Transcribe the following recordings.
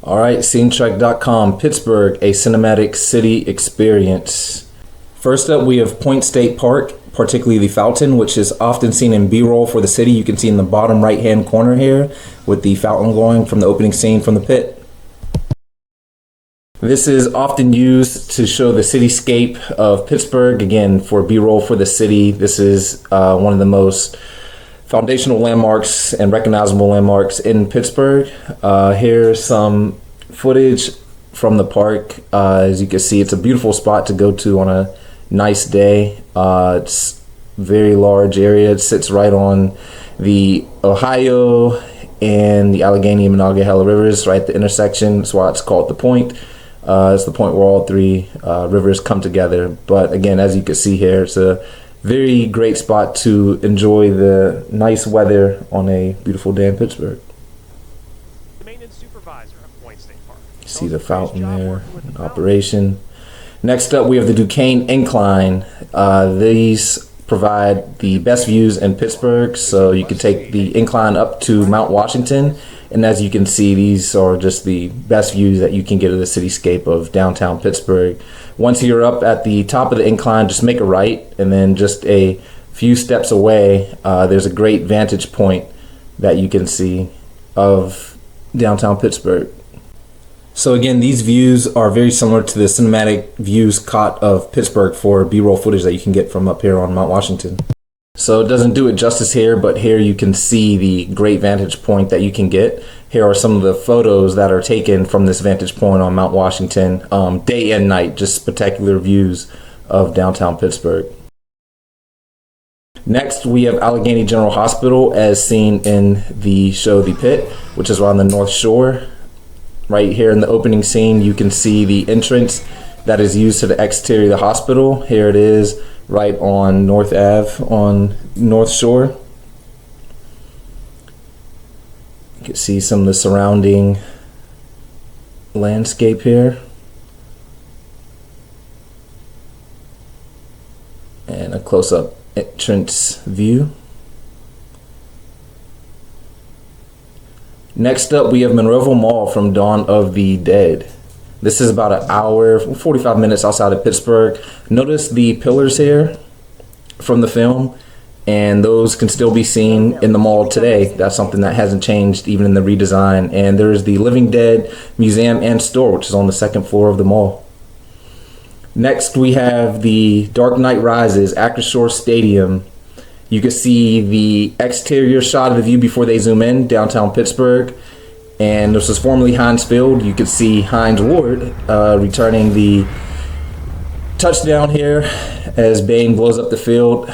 All right, Scenetrek.com, Pittsburgh, a cinematic city experience. First up, we have Point State Park, particularly the fountain, which is often seen in B-roll for the city. You can see in the bottom right-hand corner here with the fountain going from the opening scene from the pit. This is often used to show the cityscape of Pittsburgh. Again, for B-roll for the city, this is one of the most foundational landmarks and recognizable landmarks in Pittsburgh. Here's some footage from the park. As you can see, it's a beautiful spot to go to on a nice day. It's a very large area. It sits right on the Ohio and the Allegheny and Monongahela rivers, right at the intersection. That's why it's called the Point. It's the point where all three rivers come together. But again, as you can see here, it's a very great spot to enjoy the nice weather on a beautiful day in Pittsburgh. The maintenance supervisor of Point State Park. See the fountain there in operation. Next up, we have the Duquesne Incline. These provide the best views in Pittsburgh, so you can take the incline up to Mount Washington. And as you can see, these are just the best views that you can get of the cityscape of downtown Pittsburgh. Once you're up at the top of the incline, just make a right, and then just a few steps away, there's a great vantage point that you can see of downtown Pittsburgh. So again, these views are very similar to the cinematic views caught of Pittsburgh for B-roll footage that you can get from up here on Mount Washington. So it doesn't do it justice here, but here you can see the great vantage point that you can get. Here are some of the photos that are taken from this vantage point on Mount Washington, day and night, just spectacular views of downtown Pittsburgh. Next, we have Allegheny General Hospital as seen in the show The Pit, which is on the North Shore. Right here in the opening scene, you can see the entrance that is used to the exterior of the hospital. Here it is, right on North Ave on North Shore. You can see some of the surrounding landscape here. And a close-up entrance view. Next up, we have Monroeville Mall from Dawn of the Dead. This is about an hour, 45 minutes outside of Pittsburgh. Notice the pillars here from the film, and those can still be seen in the mall today. That's something that hasn't changed even in the redesign. And there's the Living Dead Museum and Store, which is on the second floor of the mall. Next, we have the Dark Knight Rises, Acrisure Stadium. You can see the exterior shot of the view before they zoom in, downtown Pittsburgh. And this was formerly Heinz Field. You could see Heinz Ward returning the touchdown here as Bane blows up the field.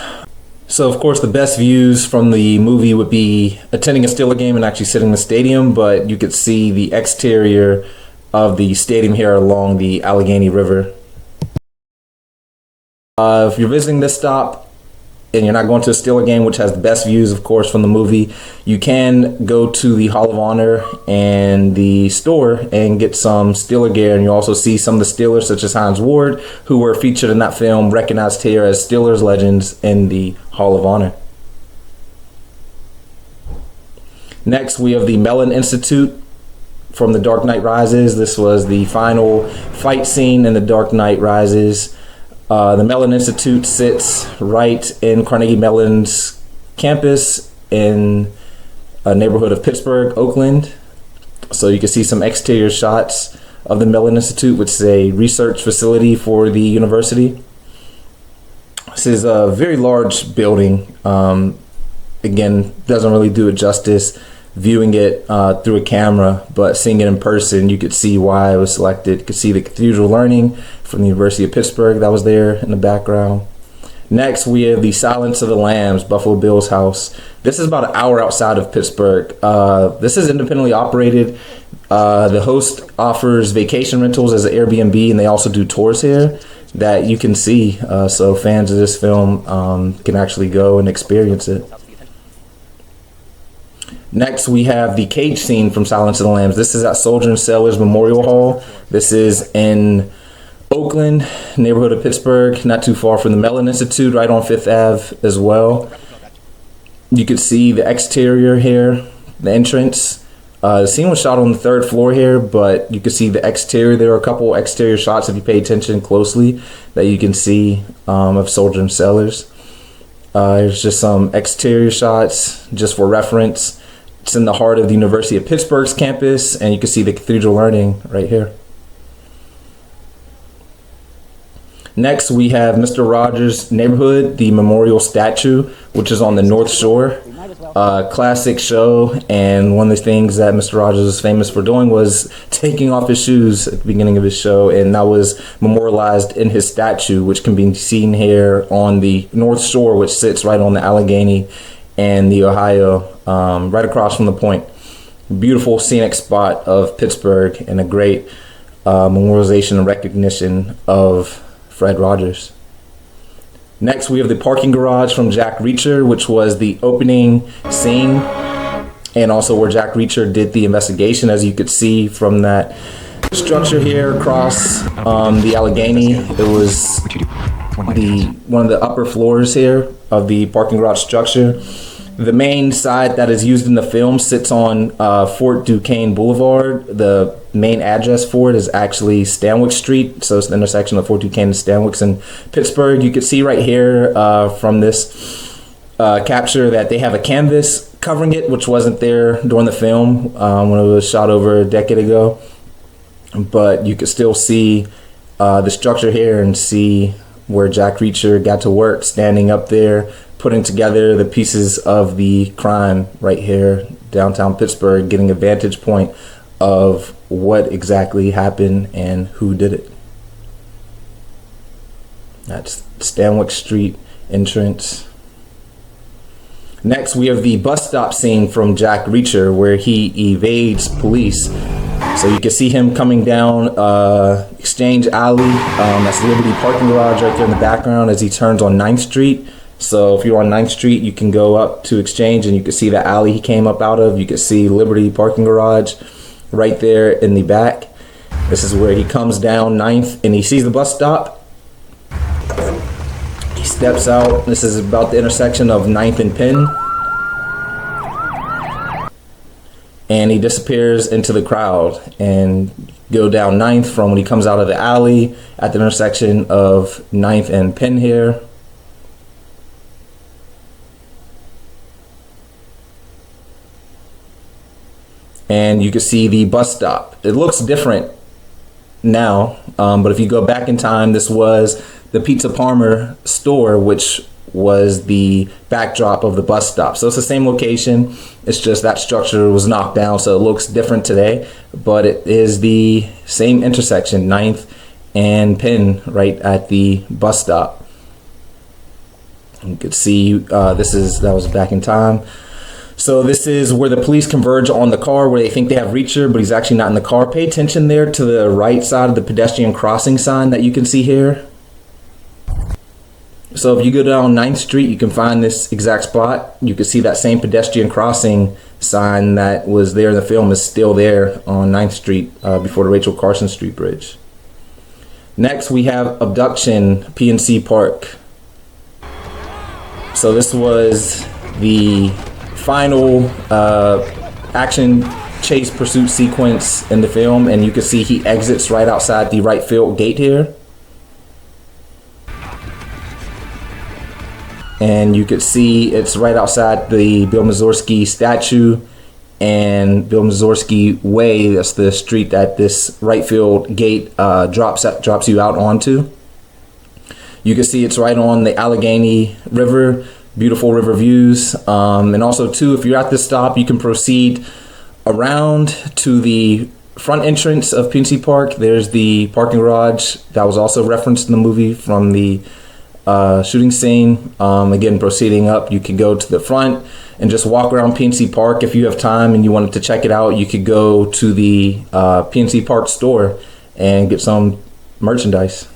So, of course, the best views from the movie would be attending a Steeler game and actually sitting in the stadium, but you could see the exterior of the stadium here along the Allegheny River. If you're visiting this stop, and you're not going to a Steeler game, which has the best views, of course, from the movie, you can go to the Hall of Honor and the store and get some Steeler gear. And you also see some of the Steelers, such as Heinz Ward, who were featured in that film, recognized here as Steelers legends in the Hall of Honor. Next, we have the Mellon Institute from The Dark Knight Rises. This was the final fight scene in The Dark Knight Rises. The Mellon Institute sits right in Carnegie Mellon's campus in a neighborhood of Pittsburgh, Oakland. So you can see some exterior shots of the Mellon Institute, which is a research facility for the university. This is a very large building. Again, doesn't really do it justice viewing it through a camera, but seeing it in person, you could see why it was selected. You could see the Cathedral Learning from the University of Pittsburgh that was there in the background. Next, we have the Silence of the Lambs, Buffalo Bill's house. This is about an hour outside of Pittsburgh. This is independently operated. The host offers vacation rentals as an Airbnb, and they also do tours here that you can see. So fans of this film can actually go and experience it. Next, we have the cage scene from Silence of the Lambs. This is at Soldier and Sailors Memorial Hall. This is in Oakland, neighborhood of Pittsburgh, not too far from the Mellon Institute, right on Fifth Ave as well. You can see the exterior here, the entrance. The scene was shot on the 3rd floor here, but you can see the exterior. There are a couple exterior shots, if you pay attention closely, that you can see of soldiers and sailors. There's just some exterior shots just for reference. It's in the heart of the University of Pittsburgh's campus, and you can see the Cathedral Learning right here. Next, we have Mr. Rogers' Neighborhood, the memorial statue, which is on the North Shore. Classic show, and one of the things that Mr. Rogers was famous for doing was taking off his shoes at the beginning of his show, and that was memorialized in his statue, which can be seen here on the North Shore, which sits right on the Allegheny and the Ohio, right across from the point. Beautiful scenic spot of Pittsburgh, and a great memorialization and recognition of Fred Rogers. Next, we have the parking garage from Jack Reacher, which was the opening scene, and also where Jack Reacher did the investigation. As you could see from that structure here across the Allegheny, it was one of the upper floors here of the parking garage structure. The main side that is used in the film sits on Fort Duquesne Boulevard. The main address for it is actually Stanwix Street, so it's the intersection of Fort Duquesne and Stanwix in Pittsburgh. You can see right here from this capture that they have a canvas covering it, which wasn't there during the film when it was shot over a decade ago. But you can still see the structure here and see where Jack Reacher got to work, standing up there, putting together the pieces of the crime right here, downtown Pittsburgh, getting a vantage point of what exactly happened and who did it. That's Stanwix Street entrance. Next, we have the bus stop scene from Jack Reacher, where he evades police. So you can see him coming down Exchange Alley. That's Liberty Parking Garage right there in the background as he turns on 9th Street. So if you're on 9th Street, you can go up to Exchange and you can see the alley he came up out of. You can see Liberty Parking Garage right there in the back. This is where he comes down 9th and he sees the bus stop. He steps out. This is about the intersection of 9th and Penn. And he disappears into the crowd, and go down 9th from when he comes out of the alley at the intersection of 9th and Penn here. And you can see the bus stop. It looks different now, but if you go back in time, this was the Pizza Parmer store, which was the backdrop of the bus stop. So it's the same location. It's just that structure was knocked down, so it looks different today, but it is the same intersection, 9th and Penn, right at the bus stop. You could see that was back in time. So this is where the police converge on the car, where they think they have Reacher, but he's actually not in the car. Pay attention there to the right side of the pedestrian crossing sign that you can see here. So if you go down 9th Street, you can find this exact spot. You can see that same pedestrian crossing sign that was there in the film is still there on 9th Street before the Rachel Carson Street Bridge. Next, we have Abduction, PNC Park. So this was the final action chase pursuit sequence in the film, and you can see he exits right outside the right field gate here. And you could see it's right outside the Bill Mazursky statue and Bill Mazursky Way. That's the street that this right field gate drops you out onto. You can see it's right on the Allegheny River. Beautiful river views. And also, too, if you're at this stop, you can proceed around to the front entrance of PNC Park. There's the parking garage that was also referenced in the movie from the shooting scene. Again, proceeding up, you could go to the front and just walk around PNC Park. If you have time and you wanted to check it out, you could go to the PNC Park store and get some merchandise.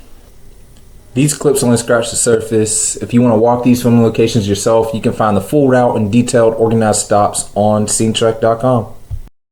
These clips only scratch the surface. If you want to walk these filming locations yourself, you can find the full route and detailed organized stops on Scenetrek.com.